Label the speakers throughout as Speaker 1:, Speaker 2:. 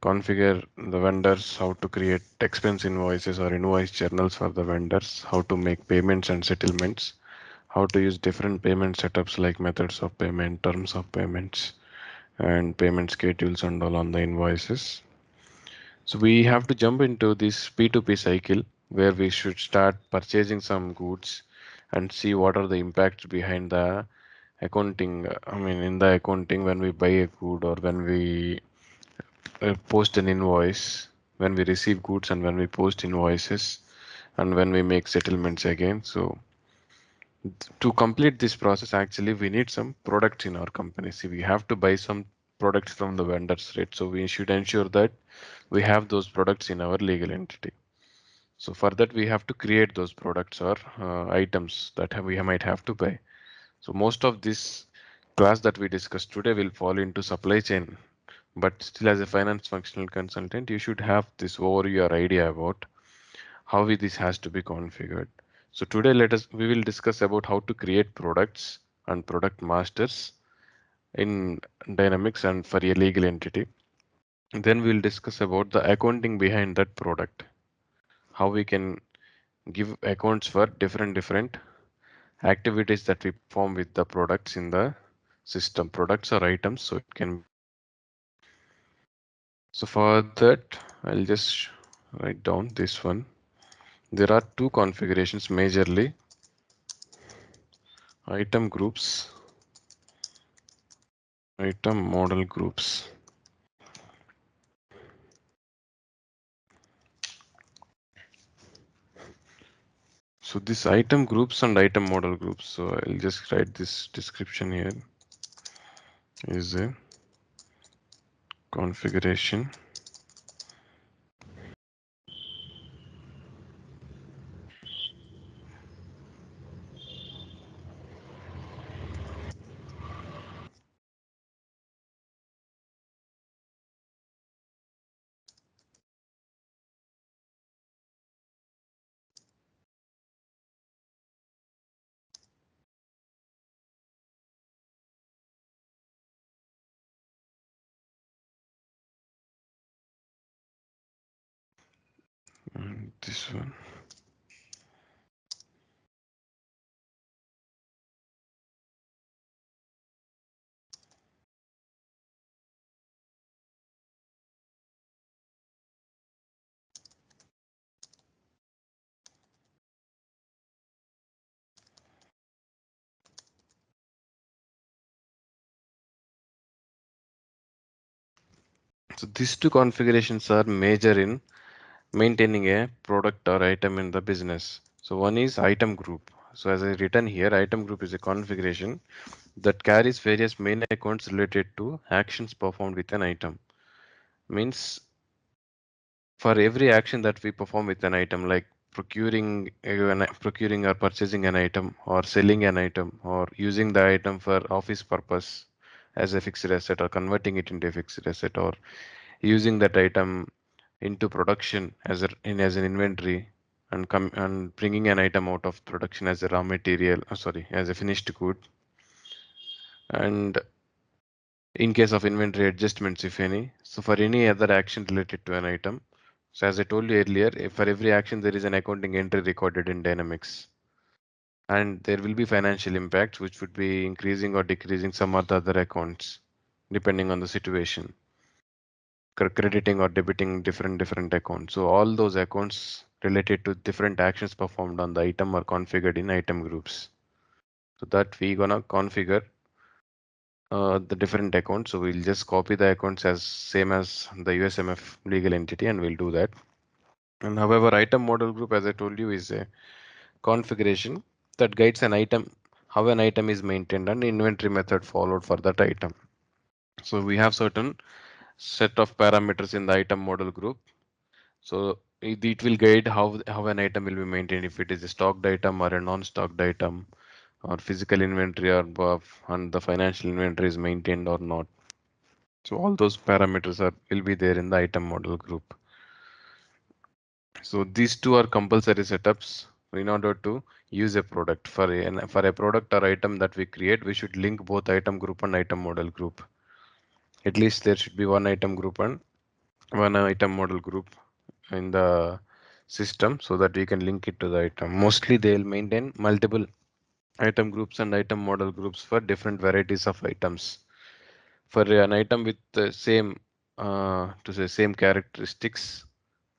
Speaker 1: configure the vendors, how to create expense invoices or invoice journals for the vendors, how to make payments and settlements, how to use different payment setups like methods of payment, terms of payments, and payment schedules and all on the invoices. So we have to jump into this P2P cycle where we should start purchasing some goods and see what are the impacts behind the accounting. I mean, in the accounting, when we buy a good or when we post an invoice, when we receive goods and when we post invoices and when we make settlements again. So to complete this process, actually, we need some products in our company. See, we have to buy some products from the vendors, right? So we should ensure that we have those products in our legal entity. So for that, we have to create those products or items that we might have to buy. So most of this class that we discussed today will fall into supply chain, but still as a finance functional consultant, you should have this overview or idea about how this has to be configured. So today we will discuss about how to create products and product masters in Dynamics and for a legal entity. Then we'll discuss about the accounting behind that product, how we can give accounts for different activities that we perform with the products in the system, products or items, so it can be configured. So for that, I'll just write down this one. There are two configurations majorly: item groups, item model groups. So this item groups and item model groups. So I'll just write this description here is a configuration. And this one. So these two configurations are major in maintaining a product or item in the business. So one is item group. So as I written here, item group is a configuration that carries various main accounts related to actions performed with an item. Means for every action that we perform with an item, like procuring or purchasing an item, or selling an item, or using the item for office purpose as a fixed asset, or converting it into a fixed asset, or using that item into production as an inventory, and bringing an item out of production as a raw material, sorry, as a finished good, and in case of inventory adjustments, if any. So for any other action related to an item. So as I told you earlier, for every action, there is an accounting entry recorded in Dynamics. And there will be financial impacts, which would be increasing or decreasing some of the other accounts, depending on the situation. Crediting or debiting different accounts. So all those accounts related to different actions performed on the item are configured in item groups. So that we gonna configure the different accounts. So we'll just copy the accounts as same as the USMF legal entity, and we'll do that. And however, item model group, as I told you, is a configuration that guides an item, how an item is maintained, and inventory method followed for that item. So we have certain set of parameters in the item model group. So it will guide how an item will be maintained, if it is a stocked item or a non-stocked item, or physical inventory or above, and the financial inventory is maintained or not. So all those parameters will be there in the item model group. So these two are compulsory setups in order to use a product. For a product or item that we create, we should link both item group and item model group. At least there should be one item group and one item model group in the system so that we can link it to the item. Mostly they'll maintain multiple item groups and item model groups for different varieties of items. For an item with the same to say same characteristics,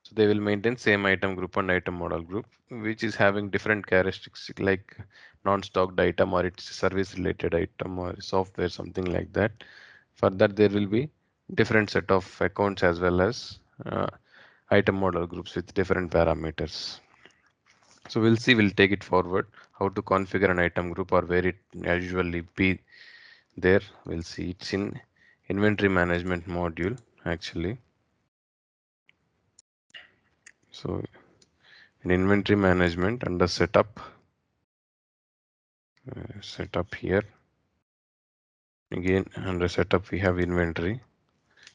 Speaker 1: so they will maintain same item group and item model group, which is having different characteristics like non-stocked item or it's a service related item or software, something like that. For that, there will be different set of accounts as well as item model groups with different parameters. So we'll take it forward how to configure an item group or where it usually be there. We'll see it's in inventory management module actually. So in inventory management under setup here again under setup we have inventory.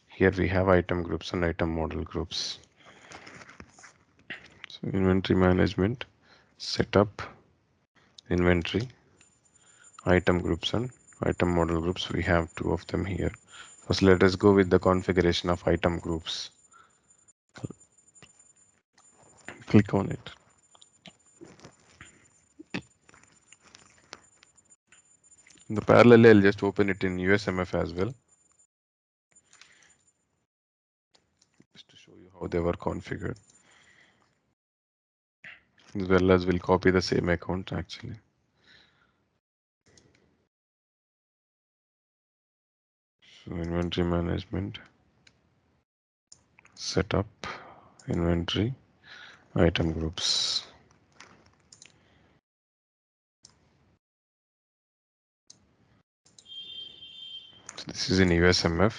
Speaker 1: Here we have item groups and item model groups. So inventory management, setup, inventory, item groups and item model groups. We have two of them here. First, let us go with the configuration of item groups. Click on it. In the parallel, I'll just open it in USMF as well, just to show you how they were configured. As well as we'll copy the same account actually. So inventory management, setup, inventory, item groups. So this is in USMF.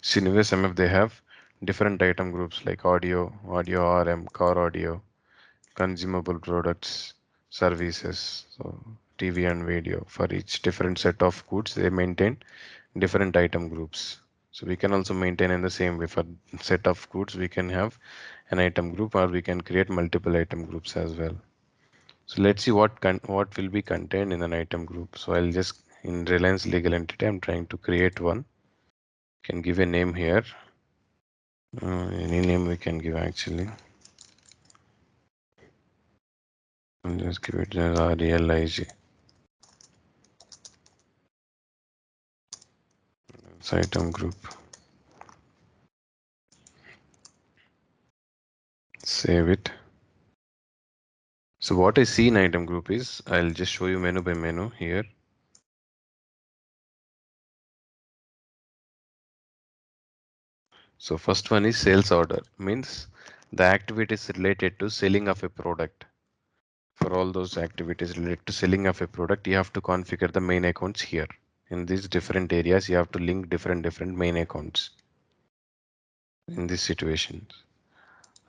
Speaker 1: So in USMF they have different item groups like audio, audio RM, car audio, consumable products, services, so TV and video. For each different set of goods, they maintain different item groups. So we can also maintain in the same way for set of goods, we can have an item group or we can create multiple item groups as well. So let's see what will be contained in an item group. So I'll just in Reliance legal entity, I'm trying to create one. Can give a name here. Any name we can give actually. I'll just give it as RELIG. It's item group. Save it. So what I see in item group is, I'll just show you menu by menu here. So first one is sales order, means the activities related to selling of a product. For all those activities related to selling of a product, you have to configure the main accounts here. In these different areas, you have to link different main accounts in this situation.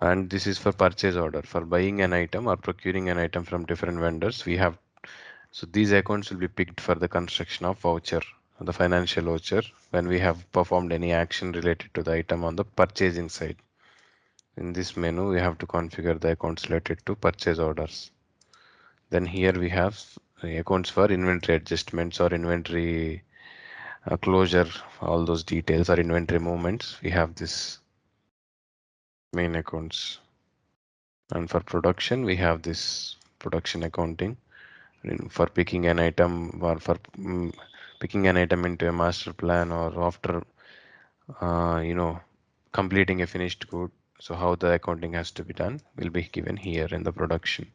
Speaker 1: And this is for purchase order. For buying an item or procuring an item from different vendors, we have, so these accounts will be picked for the construction of voucher, the financial voucher, when we have performed any action related to the item on the purchasing side. In this menu, we have to configure the accounts related to purchase orders. Then here we have accounts for inventory adjustments or inventory closure, all those details or inventory movements. We have this main accounts. And for production, we have this production accounting. For picking an item or for picking an item into a master plan or after completing a finished good. So how the accounting has to be done will be given here in the production.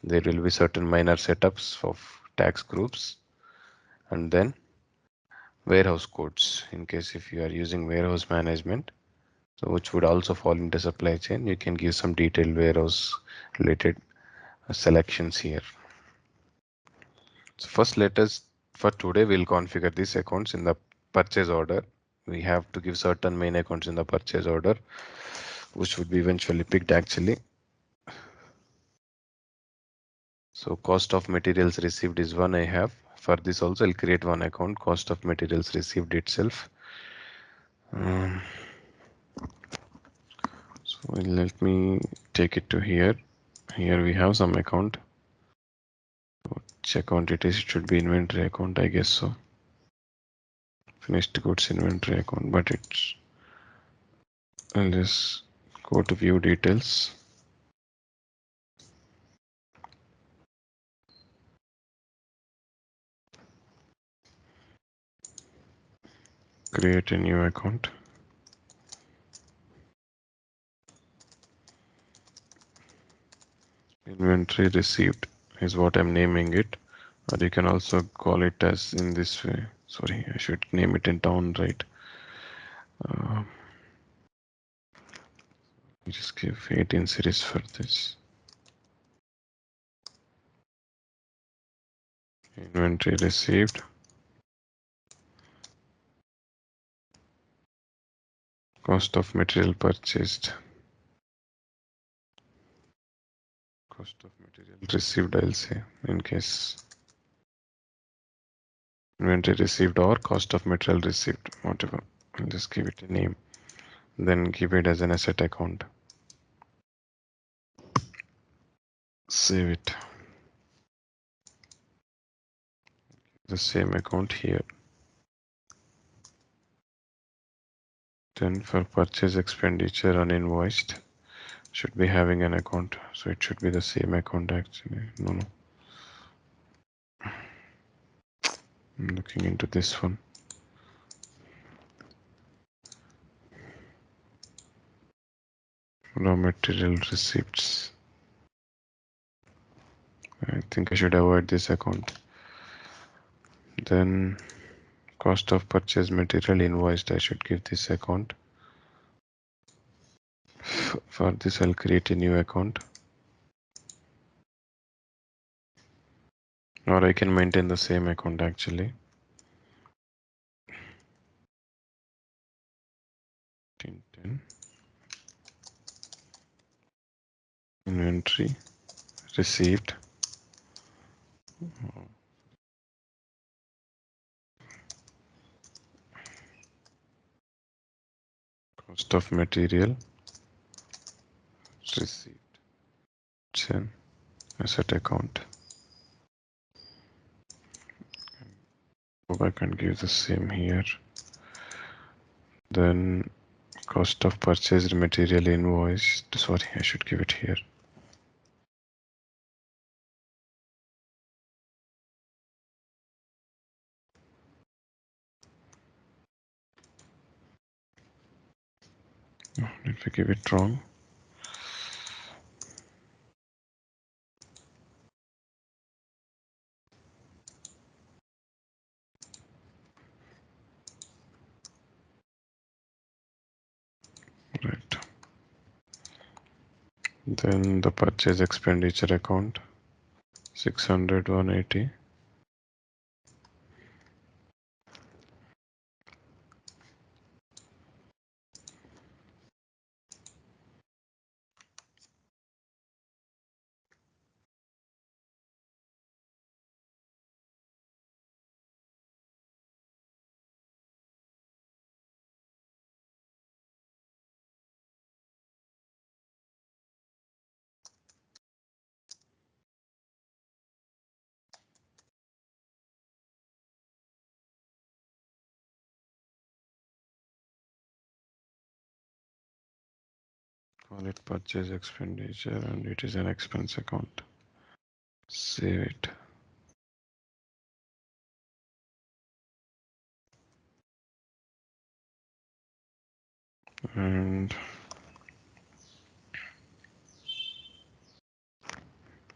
Speaker 1: There will be certain minor setups of tax groups and then warehouse codes in case if you are using warehouse management, so which would also fall into supply chain. You can give some detailed warehouse related selections here. So first let us, for today, we'll configure these accounts in the purchase order. We have to give certain main accounts in the purchase order, which would be eventually picked actually. So cost of materials received is one I have. For this also I'll create one account, cost of materials received itself. So let me take it to here. Here we have some account. Which account it is? It should be inventory account, I guess so. Finished goods inventory account, but it's I'll just go to view details. Create a new account. Inventory received is what I'm naming it, or you can also call it as in this way. Sorry, I should name it in town, right? Just give 18 series for this. Inventory received. Cost of material purchased. Cost of material received, I'll say, in case inventory received or cost of material received, whatever. I'll just give it a name. Then give it as an asset account. Save it. The same account here. Then for purchase expenditure uninvoiced, should be having an account. So it should be the same account actually. No. I'm looking into this one. Raw material receipts. I think I should avoid this account. Then cost of purchase material invoiced, I should give this account. For this, I'll create a new account. Or I can maintain the same account actually. 10. Inventory received. Cost of material received. 10. Asset account. Go back and give the same here. Then cost of purchased material invoiced. Sorry, I should give it here. Oh, did we give it wrong? Right. Then the purchase expenditure account. 600, 180. Call it purchase expenditure and it is an expense account. Save it. And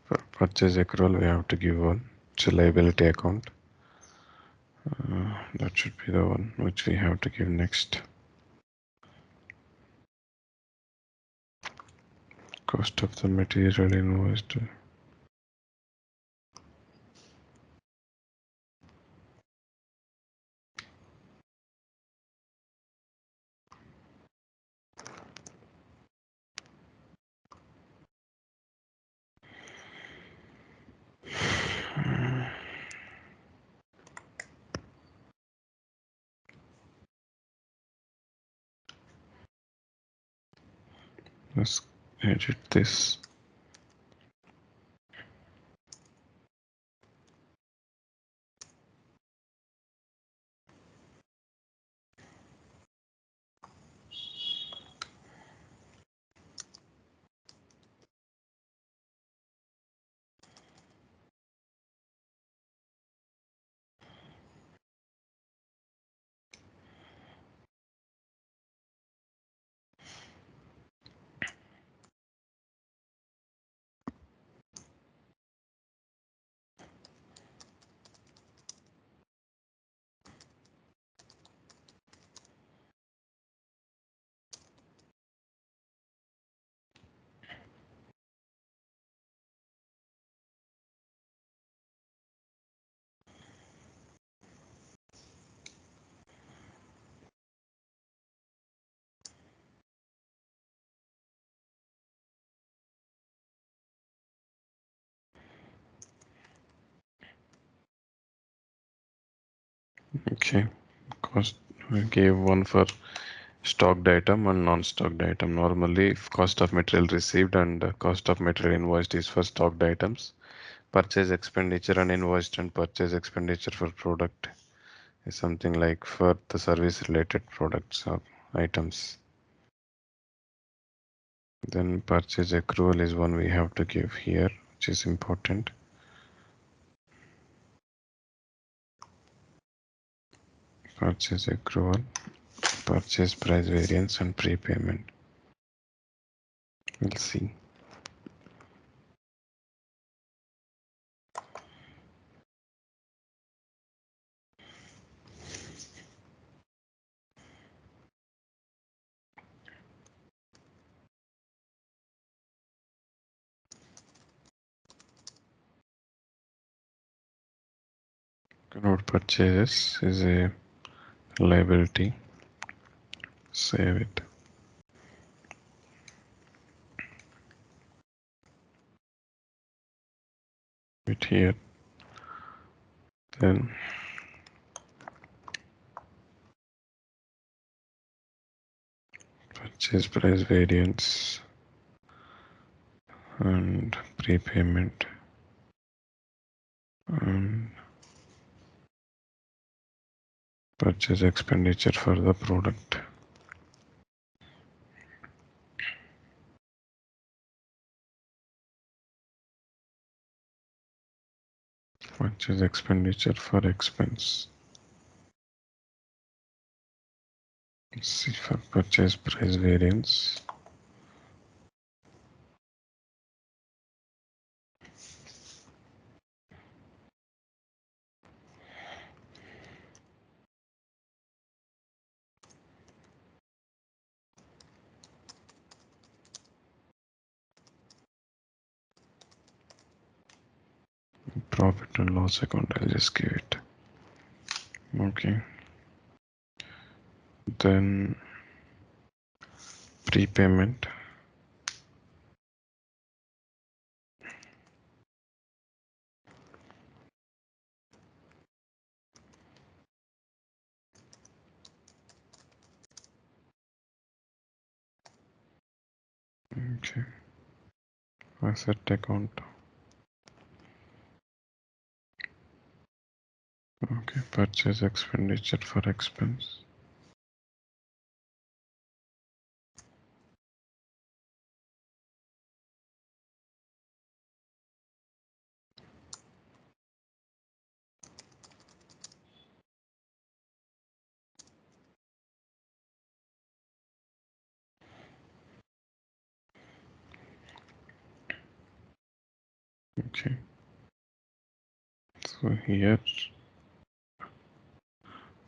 Speaker 1: for purchase accrual, we have to give one. It's a liability account. That should be the one which we have to give next. Cost of the material invoiced. Let's edit this. Okay, cost we gave one for stocked item and non-stocked item. Normally, if cost of material received and cost of material invoiced is for stocked items. Purchase expenditure and invoiced and purchase expenditure for product is something like for the service related products or items. Then purchase accrual is one we have to give here, which is important. Purchase accrual, purchase price variance and prepayment. We'll see. Note purchases is a liability. Save it. It here. Then purchase price variance and prepayment and purchase expenditure for the product. Purchase expenditure for expense. See for purchase price variance. Profit and loss account, I'll just give it. Okay. Then prepayment. Okay. Asset account. Okay. Purchase expenditure for expense. Okay. So here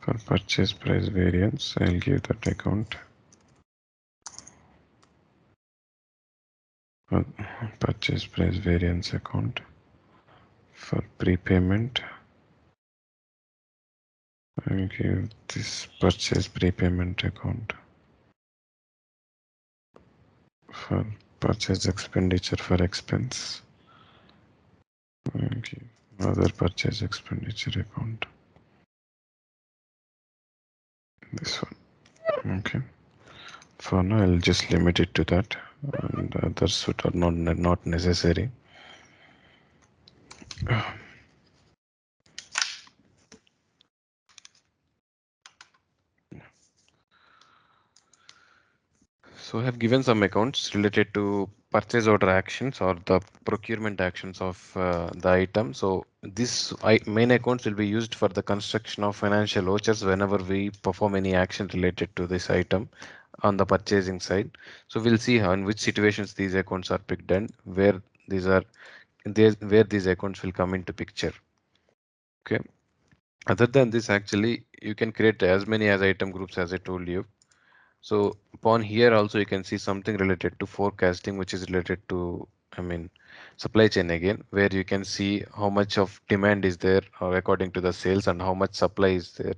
Speaker 1: for purchase price variance, I'll give that account. For purchase price variance account. For prepayment, I'll give this purchase prepayment account. For purchase expenditure for expense, I'll give other purchase expenditure account. This one. Okay. For now, I'll just limit it to that, and others that are not necessary. So I have given some accounts related to purchase order actions or the procurement actions of the item. So this main accounts will be used for the construction of financial vouchers whenever we perform any action related to this item on the purchasing side. So we'll see how in which situations these accounts are picked and where these are where these accounts will come into picture. Okay. Other than this, actually, you can create as many as item groups as I told you. So upon here also you can see something related to forecasting, which is related to, I mean, supply chain again, where you can see how much of demand is there according to the sales and how much supply is there.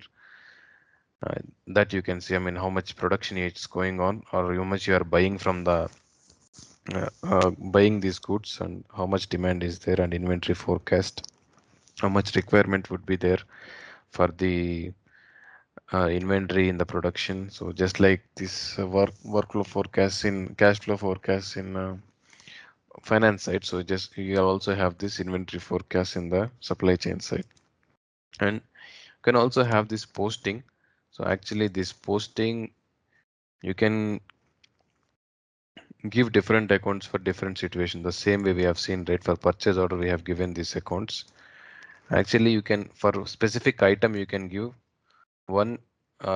Speaker 1: That you can see, I mean, how much production is going on or how much you are buying from the buying these goods and how much demand is there and inventory forecast, how much requirement would be there for the inventory in the production. So just like this workflow forecast in cash flow forecast in finance side. So just you also have this inventory forecast in the supply chain side, and you can also have this posting. So actually this posting, you can give different accounts for different situations. The same way we have seen, right? For purchase order, we have given these accounts. Actually, you can, for specific item, you can give one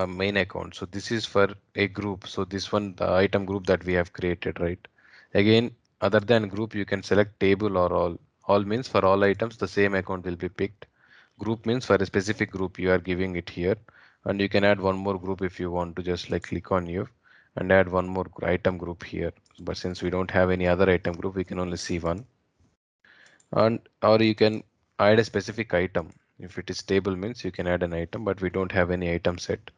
Speaker 1: main account. So this is for a group. So this one, the item group that we have created, right? Again, other than group, you can select table or all. All means for all items, the same account will be picked. Group means for a specific group, you are giving it here. And you can add one more group if you want to, just like click on you and add one more item group here. But since we don't have any other item group, we can only see one. And or you can add a specific item. If it is table means you can add an item, but we don't have any item set.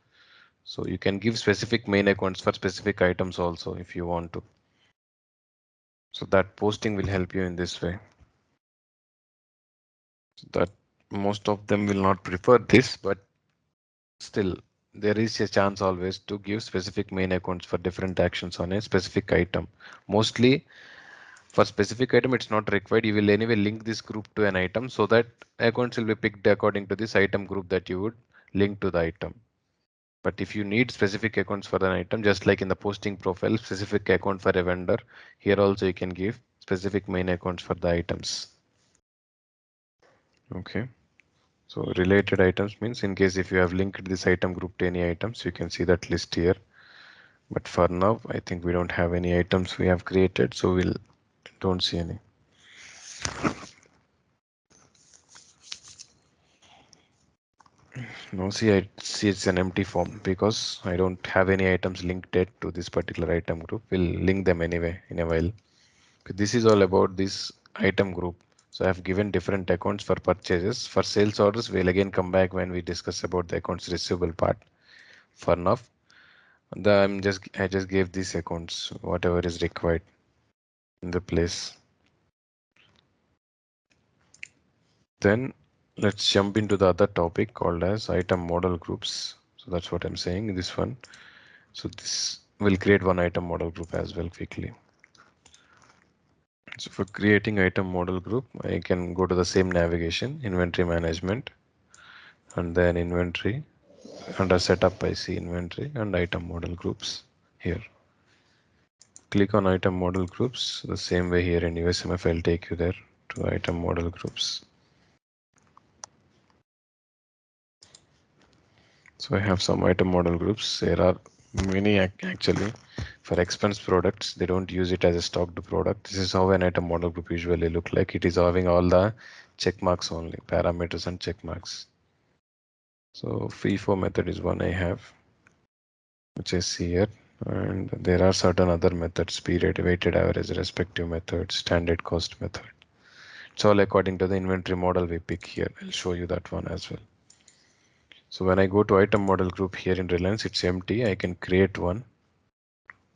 Speaker 1: So you can give specific main accounts for specific items also if you want to. So that posting will help you in this way. So that most of them will not prefer this, but still there is a chance always to give specific main accounts for different actions on a specific item. Mostly for specific item, it's not required. You will anyway link this group to an item so that accounts will be picked according to this item group that you would link to the item. But if you need specific accounts for an item, just like in the posting profile, specific account for a vendor, here also you can give specific main accounts for the items. Okay. So related items means in case if you have linked this item group to any items, you can see that list here. But for now, I think we don't have any items we have created, so we'll don't see any. No, see, I see it's an empty form because I don't have any items linked yet to this particular item group. We'll link them anyway in a while. This is all about this item group. So I have given different accounts for purchases. For sales orders, we'll again come back when we discuss about the accounts receivable part. For now, I just gave these accounts, whatever is required in the place. Then let's jump into the other topic called as item model groups. So that's what I'm saying in this one. So this will create one item model group as well quickly. So for creating item model group, I can go to the same navigation, inventory management, and then inventory. Under setup, I see inventory and item model groups here. Click on item model groups. The same way here in USMF, I'll take you there to item model groups. So I have some item model groups. There are many actually. For expense products, they don't use it as a stocked product. This is how an item model group usually look like. It is having all the check marks only, parameters and check marks. So FIFO method is one I have, which I see here. And there are certain other methods, period, weighted average, respective methods, standard cost method. It's all according to the inventory model we pick here. I'll show you that one as well. So when I go to item model group here in Reliance, it's empty. I can create one.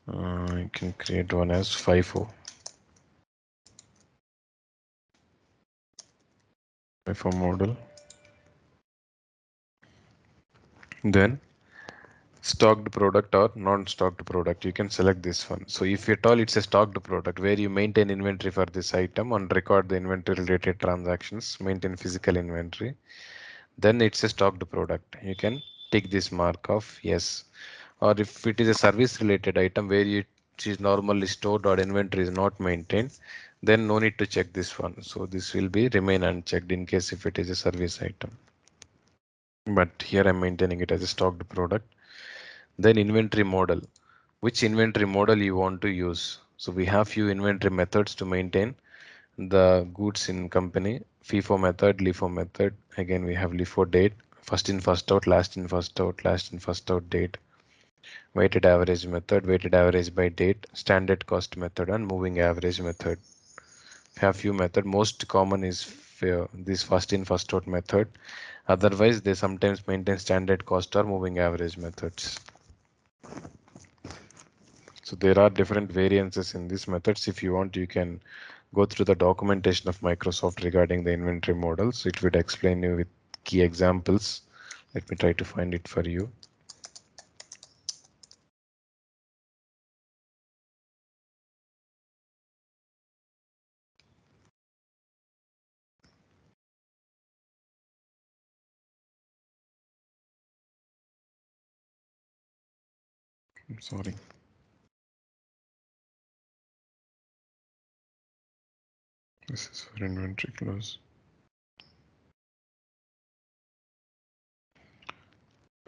Speaker 1: I can create one as FIFO. FIFO model. Then stocked product or non-stocked product, you can select this one. So if at all it's a stocked product where you maintain inventory for this item and record the inventory related transactions, maintain physical inventory, then it's a stocked product. You can tick this mark of yes. Or if it is a service related item where it is normally stored or inventory is not maintained, then no need to check this one. So this will be remain unchecked in case if it is a service item. But here I'm maintaining it as a stocked product. Then inventory model, which inventory model you want to use. So we have few inventory methods to maintain the goods in company. FIFO method, LIFO method. Again, we have LIFO date, first in, first out, last in, first out, last in, first out date. Weighted average method, weighted average by date, standard cost method, and moving average method. We have few method. Most common is this first in, first out method. Otherwise, they sometimes maintain standard cost or moving average methods. So there are different variances in these methods. If you want, you can go through the documentation of Microsoft regarding the inventory models. It would explain you with key examples Let me try to find it for you. I'm sorry. This is for inventory close.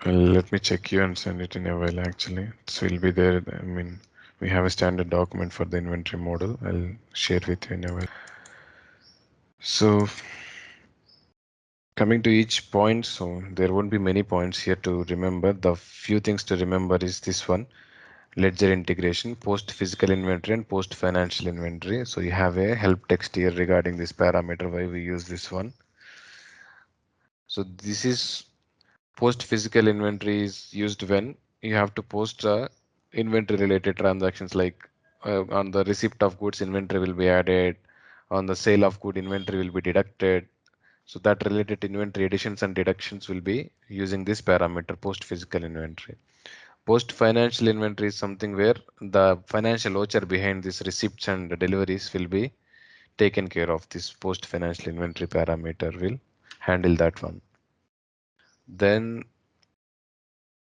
Speaker 1: Let me check you and send it in a while actually. So it'll be there. I mean, we have a standard document for the inventory model. I'll share with you in a while. So coming to each point, so there won't be many points here to remember. The few things to remember is this one: ledger integration, post physical inventory and post financial inventory. So you have a help text here regarding this parameter, why we use this one. So this is post physical inventory is used when you have to post inventory related transactions, like on the receipt of goods inventory will be added, on the sale of good inventory will be deducted. So that related inventory additions and deductions will be using this parameter post physical inventory. Post financial inventory is something where the financial voucher behind these receipts and deliveries will be taken care of. This post financial inventory parameter will handle that one. Then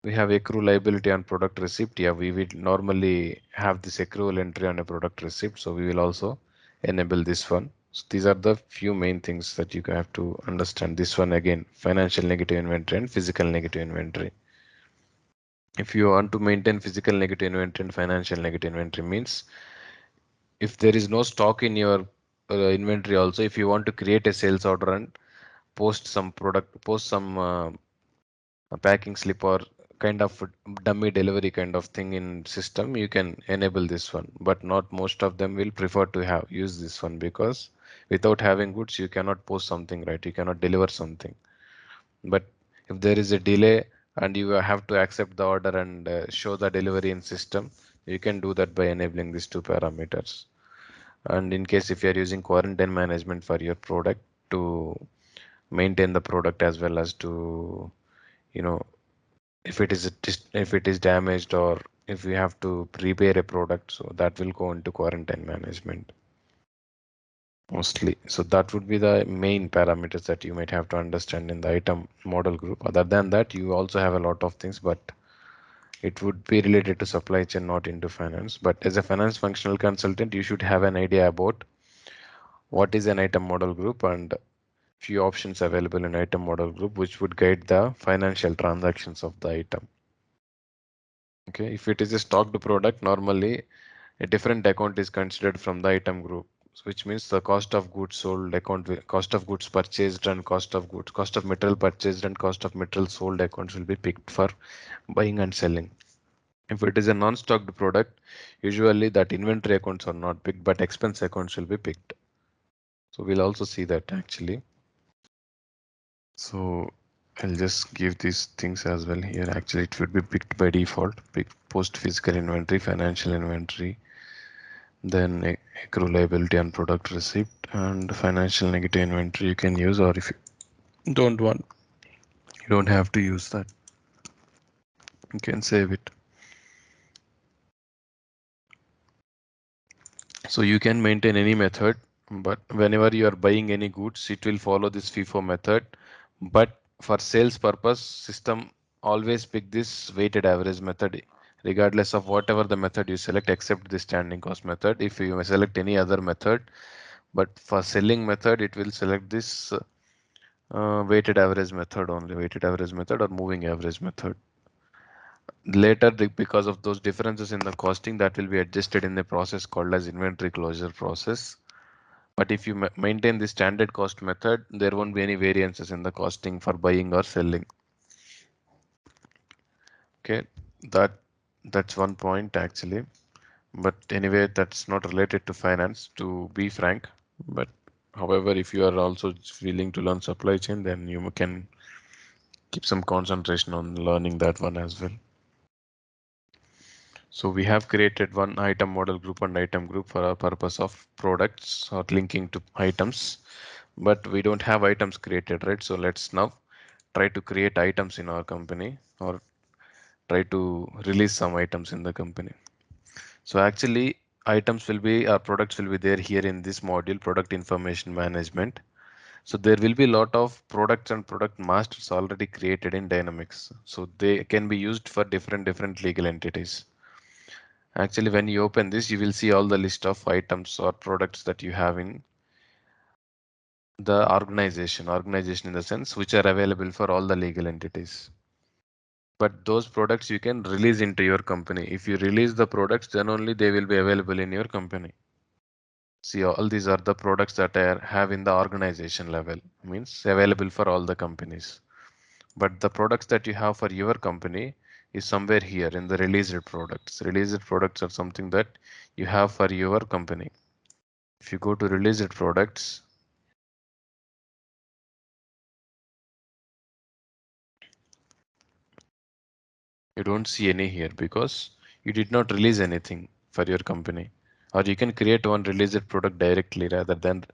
Speaker 1: we have accrue liability on product receipt. Yeah, we will normally have this accrual entry on a product receipt. So we will also enable this one. So these are the few main things that you have to understand. This one again, financial negative inventory and physical negative inventory. If you want to maintain physical negative inventory and financial negative inventory means if there is no stock in your inventory also, if you want to create a sales order and post some product, post some a packing slip or kind of dummy delivery kind of thing in system, you can enable this one, but not most of them will prefer to have use this one, because without having goods you cannot post something, right? You cannot deliver something. But if there is a delay and you have to accept the order and show the delivery in system, you can do that by enabling these two parameters. And in case if you are using quarantine management for your product to maintain the product as well as to, you know, if it is if it is damaged or if we have to repair a product, so that will go into quarantine management mostly. So that would be the main parameters that you might have to understand in the item model group. Other than that, you also have a lot of things, but it would be related to supply chain, not into finance. But as a finance functional consultant, you should have an idea about what is an item model group and few options available in item model group, which would guide the financial transactions of the item. Okay, if it is a stocked product, normally a different account is considered from the item group, which means the cost of goods sold account, cost of goods purchased and cost of goods, cost of material purchased and cost of material sold accounts will be picked for buying and selling. If it is a non-stocked product, usually that inventory accounts are not picked, but expense accounts will be picked. So we'll also see that actually. So I'll just give these things as well here. Actually, it would be picked by default, pick post physical inventory, financial inventory, then accrue liability and product receipt, and financial negative inventory you can use, or if you don't want, you don't have to use that. You can save it. So you can maintain any method, but whenever you are buying any goods, it will follow this FIFO method. But for sales purpose, system always pick this weighted average method, regardless of whatever the method you select, except the standing cost method. If you select any other method, but for selling method, it will select this weighted average method only, weighted average method or moving average method. Later, because of those differences in the costing, that will be adjusted in the process called as inventory closure process. But if you maintain the standard cost method, there won't be any variances in the costing for buying or selling. Okay, that that's one point actually. But anyway, that's not related to finance, to be frank. But however, if you are also willing to learn supply chain, then you can keep some concentration on learning that one as well. So we have created one item model group and item group for our purpose of products or linking to items, but we don't have items created, right? So let's now try to create items in our company or try to release some items in the company. So actually items will be, our products will be there here in this module, product information management. So there will be a lot of products and product masters already created in Dynamics. So they can be used for different legal entities. Actually, when you open this, you will see all the list of items or products that you have in the organization in the sense which are available for all the legal entities. But those products you can release into your company. If you release the products, then only they will be available in your company. See, all these are the products that are have in the organization level, means available for all the companies. But the products that you have for your company is somewhere here in the released products. Released products are something that you have for your company. If you go to released products, you don't see any here because you did not release anything for your company. Or you can create one released product directly rather than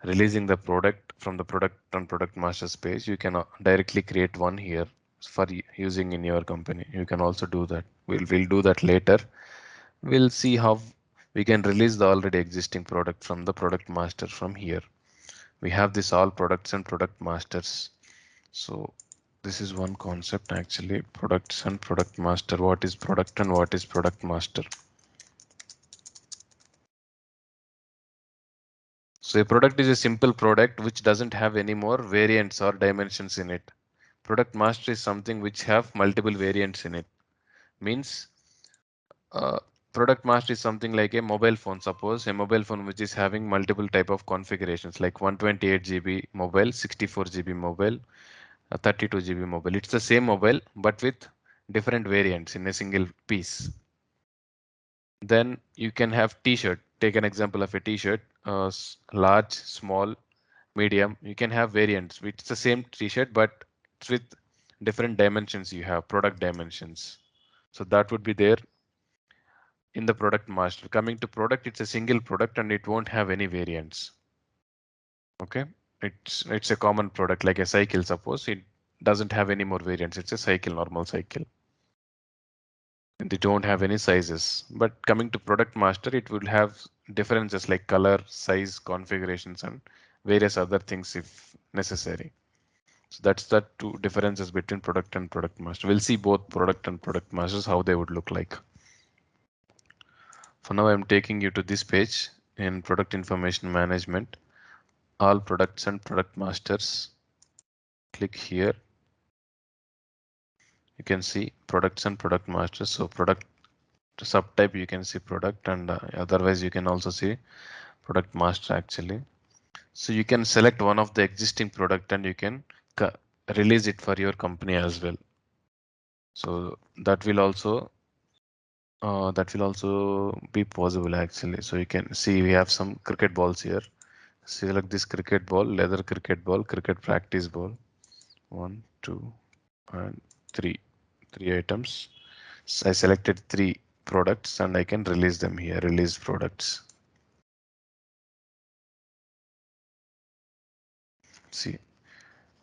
Speaker 1: releasing the product from the product and product master space. You can directly create one here for using in your company. You can also do that. We'll do that later. We'll see how we can release the already existing product from the product master from here. We have this all products and product masters. So this is one concept actually, products and product master. What is product and what is product master? So a product is a simple product which doesn't have any more variants or dimensions in it. Product master is something which have multiple variants in it. Means uh, product master is something like a mobile phone. Suppose a mobile phone which is having multiple type of configurations like 128 GB mobile, 64 GB mobile, 32 GB mobile. It's the same mobile but with different variants in a single piece. Then you can have t-shirt. Take an example of a t-shirt, large, small, medium. You can have variants. It's the same t-shirt but it's with different dimensions. You have product dimensions. So that would be there in the product master. Coming to product, it's a single product and it won't have any variants. Okay, it's a common product like a cycle. Suppose it doesn't have any more variants. It's a cycle, normal cycle. And they don't have any sizes. But coming to product master, it will have differences like color, size, configurations, and various other things if necessary. So that's the two differences between product and product master. We'll see both product and product masters, how they would look like. For now, I'm taking you to this page in product information management, all products and product masters. Click here. You can see products and product masters. So product subtype, you can see product, and otherwise you can also see product master actually. So you can select one of the existing product and you can release it for your company as well. So that will also be possible actually. So you can see we have some cricket balls here. Select this cricket ball, leather cricket ball, cricket practice ball. 1, 2, and 3. 3 items. So I selected 3 products and I can release them here. Release products. See,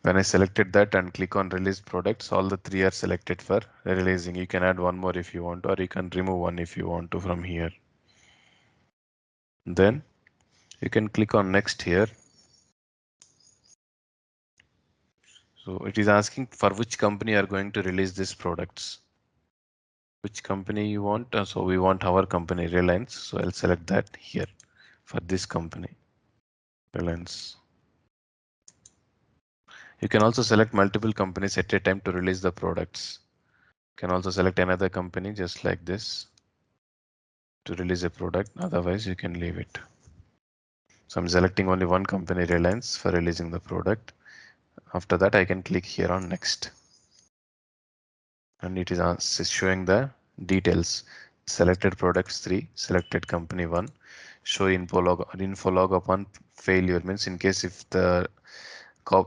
Speaker 1: when I selected that and click on release products, all the 3 are selected for releasing. You can add one more if you want, or you can remove one if you want to from here. Then you can click on next here. So it is asking for which company are going to release these products. Which company you want? So we want our company, Reliance. So I'll select that here for this company, Reliance. You can also select multiple companies at a time to release the products. You can also select another company just like this to release a product. Otherwise, you can leave it. So I'm selecting only one company, Reliance, for releasing the product. After that, I can click here on next. And it is showing the details. Selected products 3, selected company 1. Show info log upon failure, means in case if the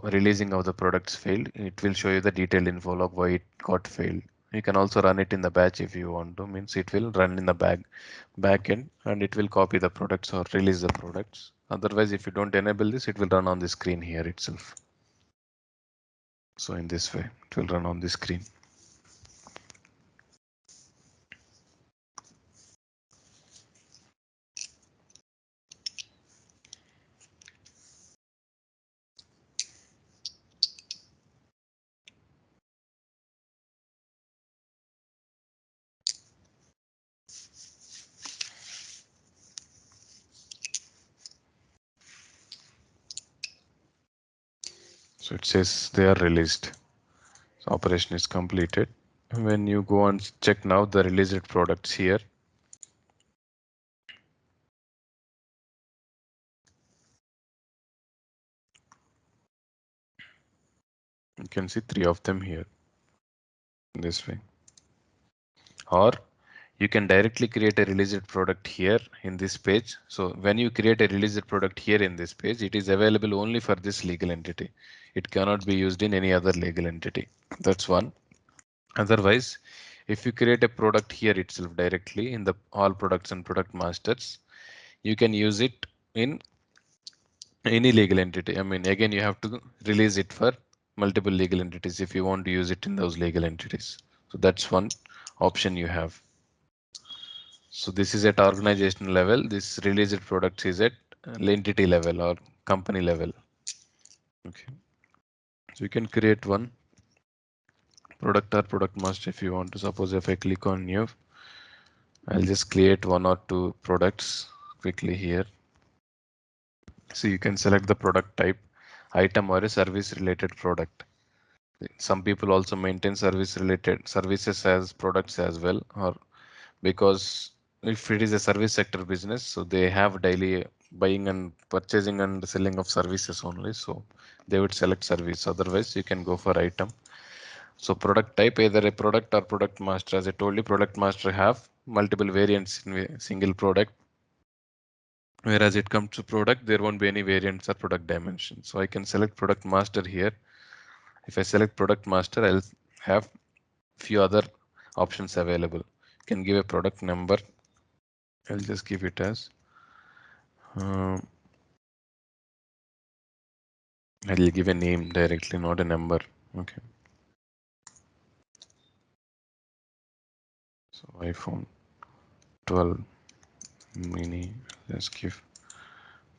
Speaker 1: releasing of the products failed, it will show you the detailed info log why it got failed. You can also run it in the batch if you want to, means it will run in the back end and it will copy the products or release the products. Otherwise, if you don't enable this, it will run on the screen here itself. So in this way, it will run on the screen. So it says they are released. So operation is completed. When you go and check now the released products here, you can see 3 of them here in this way. Or you can directly create a released product here in this page. So when you create a released product here in this page, it is available only for this legal entity. It cannot be used in any other legal entity. That's one. Otherwise, if you create a product here itself directly in the all products and product masters, you can use it in any legal entity. I mean, again, you have to release it for multiple legal entities if you want to use it in those legal entities. So that's one option you have. So this is at organizational level. This released product is at entity level or company level. Okay. So you can create one product or product master if you want to. Suppose if I click on new, I'll just create one or two products quickly here. So you can select the product type, item or a service related product. Some people also maintain service related services as products as well, or because if it is a service sector business, so they have daily buying and purchasing and selling of services only. So they would select service. Otherwise, you can go for item. So product type, either a product or product master. As I told you, product master have multiple variants in a single product. Whereas it comes to product, there won't be any variants or product dimension. So I can select product master here. If I select product master, I'll have few other options available. You can give a product number. I'll just give it as I'll give a name directly, not a number. Okay. So iPhone 12 mini. Let's give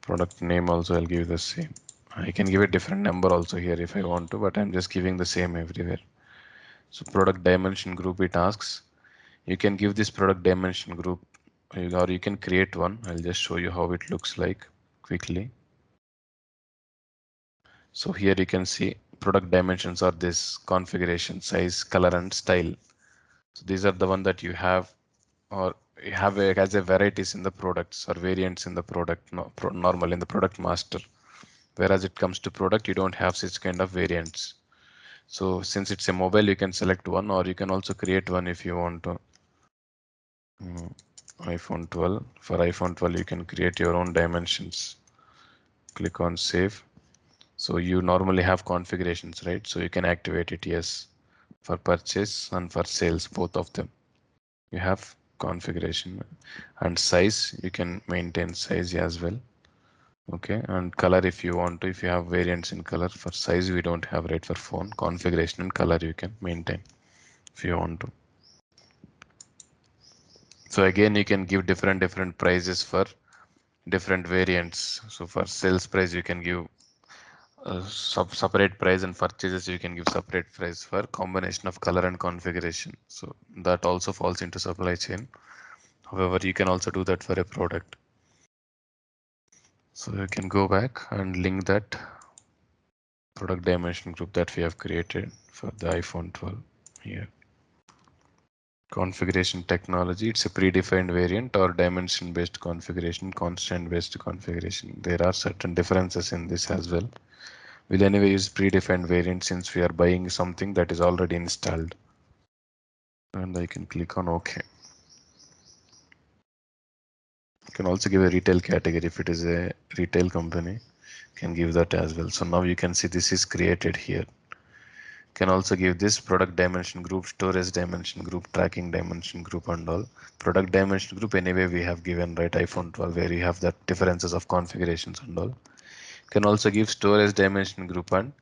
Speaker 1: product name also. I'll give the same. I can give a different number also here if I want to, but I'm just giving the same everywhere. So product dimension group, it asks. You can give this product dimension group or you can create one. I'll just show you how it looks like quickly. So here you can see product dimensions are this: configuration, size, color, and style. So these are the one that you have or you have as a varieties in the products or variants in the product, normal in the product master. Whereas it comes to product, you don't have such kind of variants. So since it's a mobile, you can select one or you can also create one if you want to. iPhone 12. For iPhone 12, you can create your own dimensions. Click on save. So you normally have configurations, right? So you can activate it, yes, for purchase and for sales, both of them. You have configuration and size. You can maintain size as well. Okay, and color if you want to, if you have variants in color. For size, we don't have, right? For phone, configuration and color you can maintain if you want to. So again, you can give different prices for different variants. So for sales price, you can give separate price, and purchases you can give separate price for combination of color and configuration. So that also falls into supply chain. However, you can also do that for a product. So you can go back and link that product dimension group that we have created for the iPhone 12 here. Configuration technology, it's a predefined variant or dimension based configuration, constant based configuration. There are certain differences in this as well. We'll anyway use predefined variant since we are buying something that is already installed. And I can click on OK. You can also give a retail category if it is a retail company. You can give that as well. So now you can see this is created here. Can also give this product dimension group, storage dimension group, tracking dimension group, and all. Product dimension group anyway we have given, right? iPhone 12 where you have that differences of configurations and all. Can also give storage dimension group and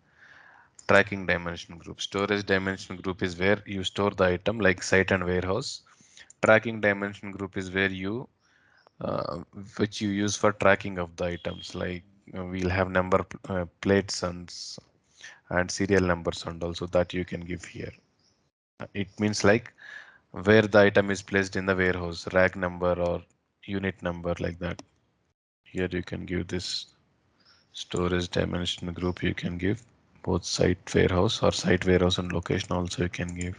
Speaker 2: Tracking dimension group. Storage dimension group is where you store the item like site and warehouse. Tracking dimension group is where you uh, which you use for tracking of the items like we'll have number plates and serial numbers and also that you can give here. It means like where the item is placed in the warehouse, rack number or unit number like that. Here you can give this storage dimension group. You can give both site warehouse or site warehouse and location also you can give.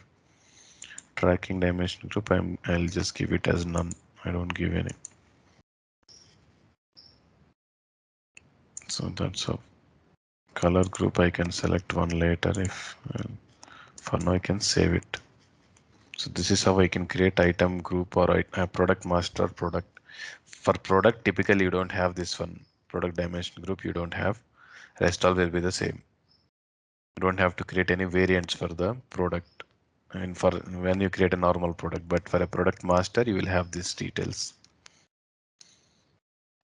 Speaker 2: Tracking dimension group, I'll just give it as none. I don't give any. So that's a color group. I can select one later if for now I can save it. So this is how I can create item group or a product master product. For product, typically you don't have this one. Product dimension group you don't have. Rest all will be the same. You don't have to create any variants for the product. And for when you create a normal product, but for a product master, you will have these details.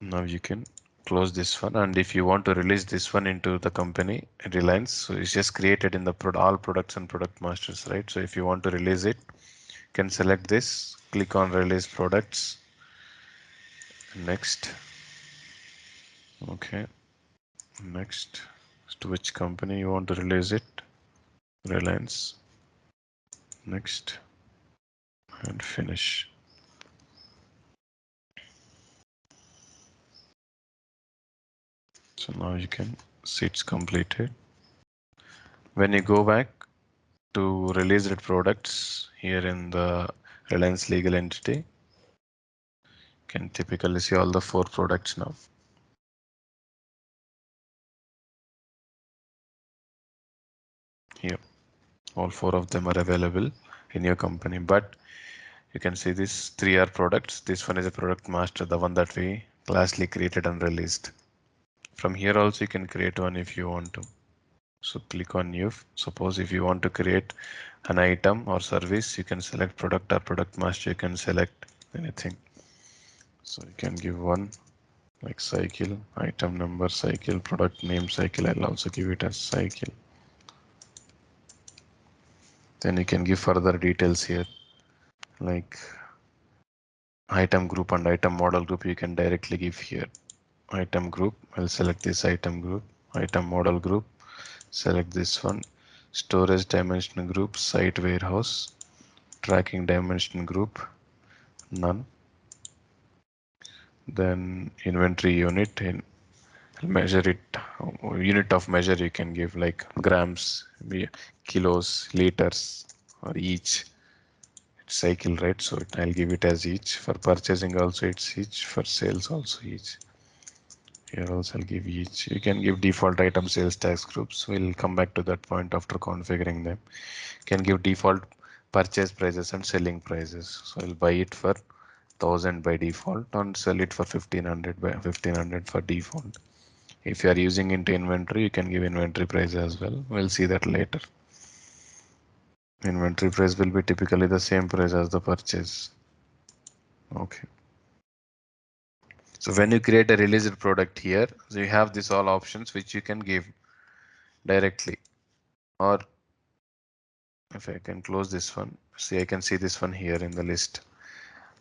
Speaker 2: Now you can close this one. And if you want to release this one into the company, Reliance, so it's just created in the all products and product masters, right? So if you want to release it, you can select this, click on release products. Next. Okay. Next. To which company you want to release it? Reliance. Next. And finish. So now you can see it's completed. When you go back to released products here in the Reliance legal entity, you can typically see all the 4 products now. Here, all 4 of them are available in your company, but you can see these 3 are products. This one is a product master, the one that we classly created and released. From here also you can create one if you want to. So click on new. Suppose if you want to create an item or service, you can select product or product master. You can select anything. So you can give one like cycle, item number, cycle, product name, cycle. I'll also give it as cycle. Then you can give further details here like item group and item model group. You can directly give here. Item group, I'll select this item group. Item model group, select this one. Storage dimension group, site warehouse. Tracking dimension group, none. Then inventory unit, in measure it, unit of measure you can give like grams, kilos, liters, or each. It's cycle, right? So I'll give it as each. For purchasing also it's each. For sales also each. Here also I'll give each. You can give default item sales tax groups. We'll come back to that point after configuring them. You can give default purchase prices and selling prices. So I'll buy it for 1000 by default and sell it for 1500 by 1500 for default. If you are using into inventory, you can give inventory price as well. We'll see that later. Inventory price will be typically the same price as the purchase. Okay. So when you create a released product here, so you have these all options which you can give directly. Or if I can close this one, see I can see this one here in the list.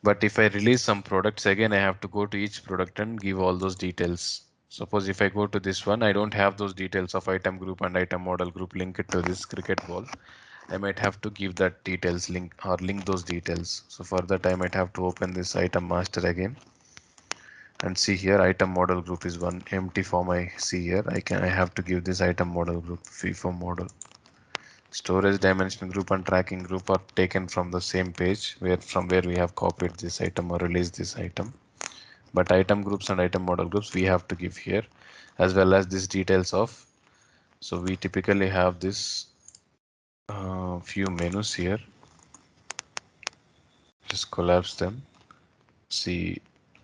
Speaker 2: But if I release some products, again I have to go to each product and give all those details. Suppose if I go to this one, I don't have those details of item group and item model group linked to this cricket ball. I might have to give that details link or link those details. So for that I might have to open this item master again and see here item model group is one empty form. I see here I have to give this item model group FIFO model. Storage dimension group and tracking group are taken from the same page from where we have copied this item or released this item. But item groups and item model groups we have to give here as well as these details of. So we typically have this few menus here. Just collapse them. See,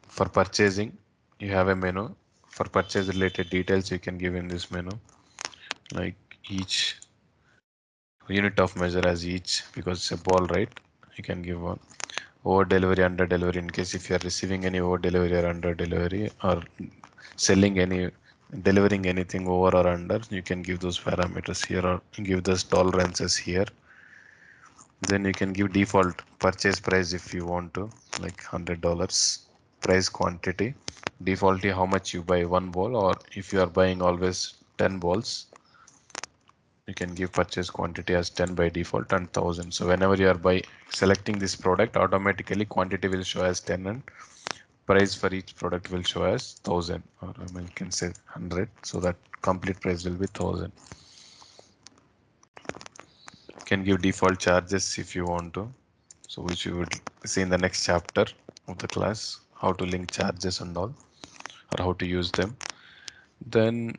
Speaker 2: for purchasing, you have a menu. For purchase related details, you can give in this menu like each unit of measure as each because it's a ball, right? You can give one. Over delivery, under delivery in case if you are receiving any over delivery or under delivery or selling any delivering anything over or under, you can give those parameters here or give those tolerances here. Then you can give default purchase price if you want to, like $100. Price quantity, defaultly how much you buy one ball, or if you are buying always 10 balls, you can give purchase quantity as 10 by default and 1000. So whenever you are by selecting this product, automatically quantity will show as 10 and price for each product will show as 1000, or I mean, you can say 100. So that complete price will be 1000. Can give default charges if you want to. So which you would see in the next chapter of the class, how to link charges and all, or how to use them. Then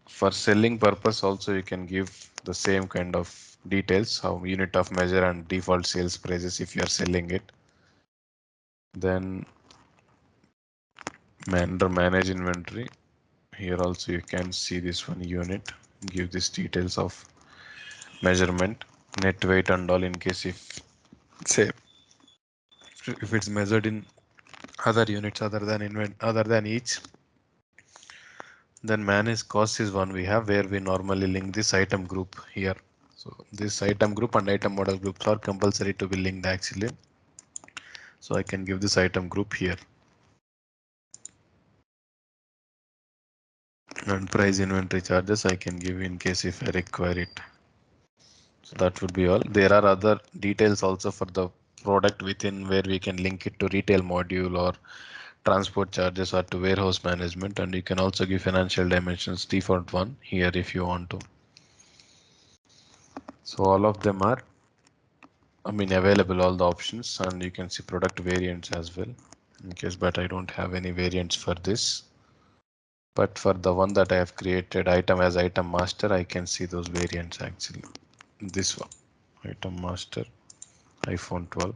Speaker 2: for selling purpose also you can give the same kind of details, how unit of measure and default sales prices if you are selling it. Then under manage inventory, here also you can see this one unit, give these details of measurement, net weight and all, in case if say if it's measured in other units other than each. Then manage cost is one we have, where we normally link this item group here. So this item group and item model groups are compulsory to be linked actually. So I can give this item group here. And price inventory charges I can give in case if I require it. So that would be all. There are other details also for the product within, where we can link it to retail module or transport charges or to warehouse management, and you can also give financial dimensions default one here if you want to. So all of them are, I mean, available, all the options, and you can see product variants as well in case, but I don't have any variants for this. But for the one that I have created item as item master, I can see those variants actually. This one, item master, iPhone 12.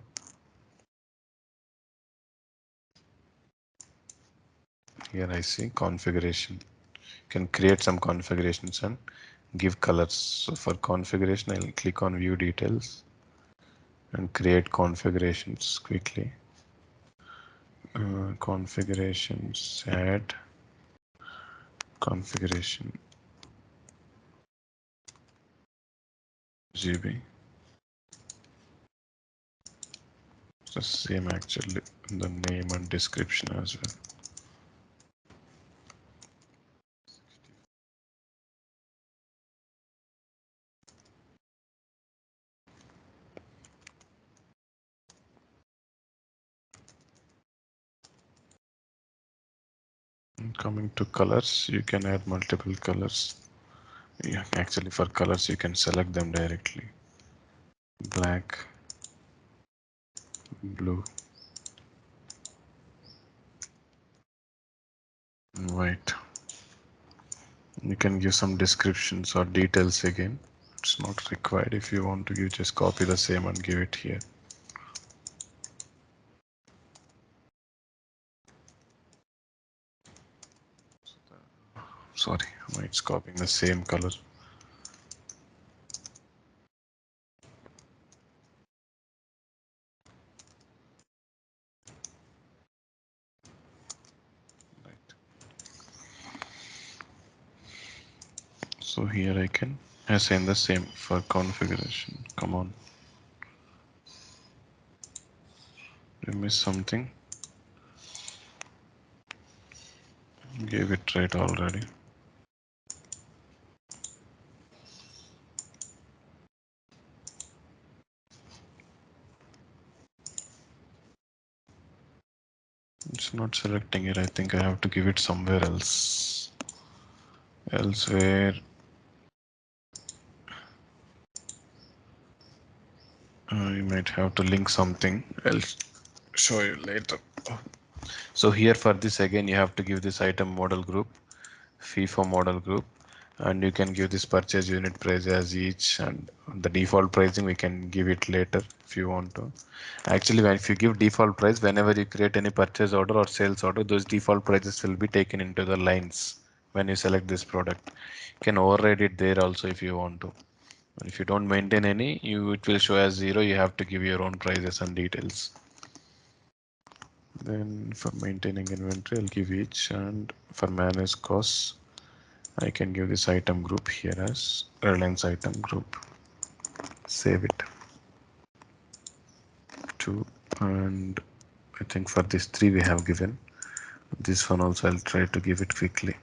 Speaker 2: Here I see configuration. You can create some configurations and give colors. So for configuration, I'll click on view details and create configurations quickly. Configurations, add configuration GB. It's the same actually, the name and description as well. And coming to colors, you can add multiple colors. Yeah, actually for colors you can select them directly. Black, blue, and white. You can give some descriptions or details again. It's not required. If you want to, you just copy the same and give it here. Sorry, it's copying the same color. Right. So here I can assign the same for configuration. Come on. I missed something. Gave it right already. It's not selecting it. I think I have to give it somewhere else. Elsewhere. You might have to link something. I'll show you later. So here for this again, you have to give this item model group, FIFO model group, and you can give this purchase unit price as each, and the default pricing we can give it later if you want to. Actually, if you give default price, whenever you create any purchase order or sales order, those default prices will be taken into the lines when you select this product. You can override it there also if you want to. If you don't maintain any, it will show as 0. You have to give your own prices and details. Then for maintaining inventory, I'll give each, and for manage costs,
Speaker 1: I can give this item group here as Reliance item group. Save it to, and I think for this 3 we have given. This one also I'll try to give it quickly.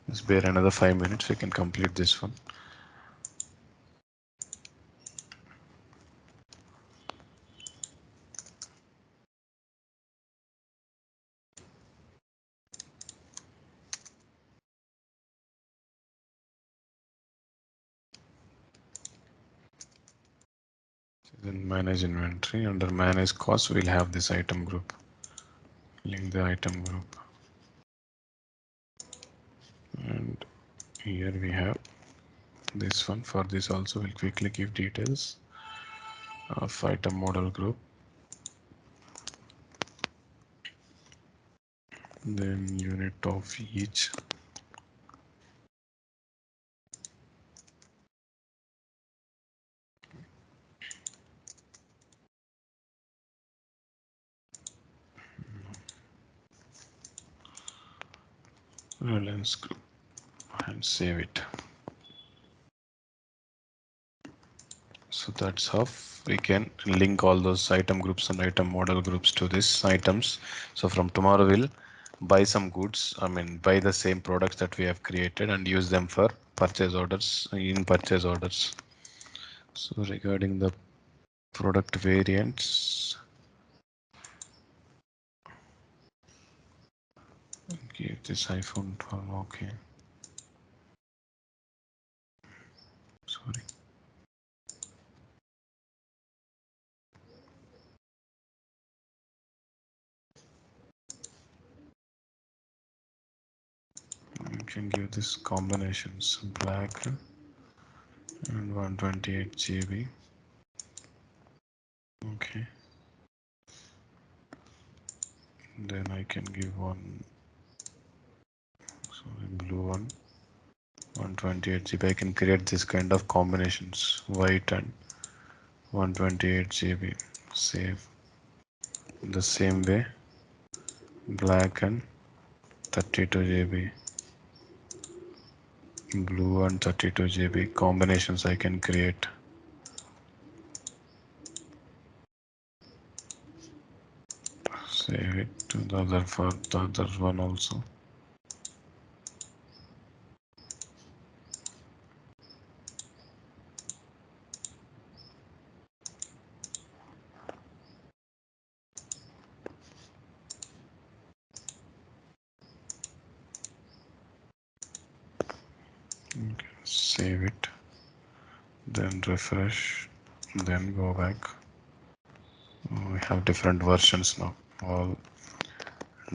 Speaker 1: Just bear another 5 minutes, we can complete this one. Then manage inventory. Under manage cost, we'll have this item group. Link the item group. And here we have this one. For this also, we'll quickly give details of item model group. Then unit of each. Reliance group and save it. So that's how we can link all those item groups and item model groups to these items. So from tomorrow we'll buy some goods, buy the same products that we have created and use them for purchase orders in purchase orders. So regarding the product variants, give this iPhone 12, okay. Sorry. You can give this combinations black and 128 GB. Okay. Then I can give one, sorry, blue one, 128 GB. I can create this kind of combinations, white and 128 GB. Save. The same way, black and 32 GB, blue and 32 GB combinations I can create. Save it to the other for the other one also. Okay, save it, then refresh, then go back. We have different versions now, all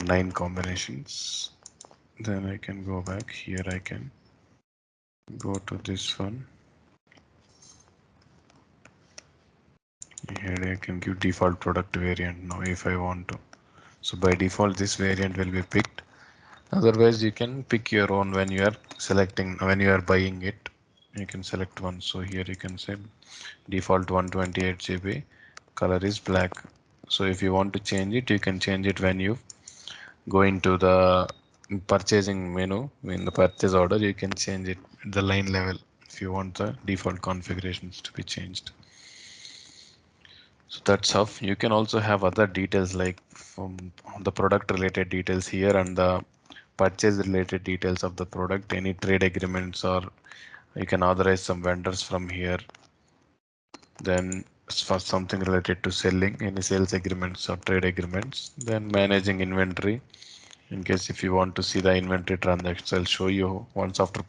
Speaker 1: 9 combinations. Then I can go back here. I can go to this one. Here I can give default product variant now if I want to. So by default this variant will be picked. Otherwise you can pick your own when you are selecting, when you are buying it. You can select one. So here you can say default 128 GB, color is black. So if you want to change it, you can change it when you go into the purchasing menu. In the purchase order, you can change it at the line level if you want the default configurations to be changed. So that's how you can also have other details like from the product related details here and the purchase related details of the product, any trade agreements, or you can authorize some vendors from here. Then for something related to selling, any sales agreements or trade agreements. Then managing inventory. In case if you want to see the inventory transactions, I'll show you once after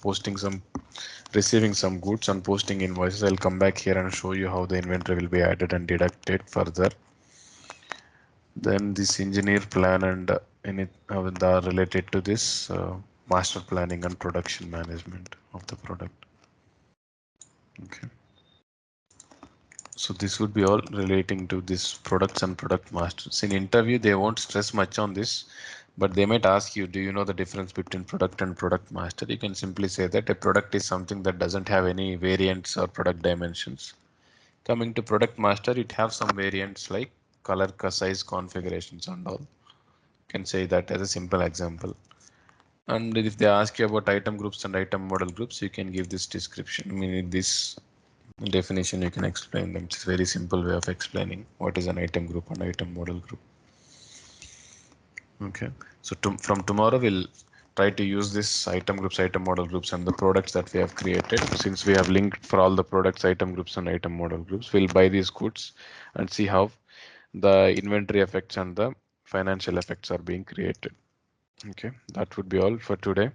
Speaker 1: receiving some goods and posting invoices. I'll come back here and show you how the inventory will be added and deducted further. Then this engineer plan and the related to this master planning and production management of the product. Okay. So this would be all relating to this products and product masters. In interview, they won't stress much on this, but they might ask you, do you know the difference between product and product master? You can simply say that a product is something that doesn't have any variants or product dimensions. Coming to product master, it have some variants like color, size, configurations and all. You can say that as a simple example.
Speaker 2: And if they ask you about item groups and item model groups, you can give this description. I mean, this definition, you can explain them. It's a very simple way of explaining what is an item group and item model group. Okay, so from tomorrow we'll try to use this item groups, item model groups, and the products that we have created. Since we have linked for all the products, item groups and item model groups, we'll buy these goods and see how the inventory effects and the financial effects are being created. Okay, that would be all for today.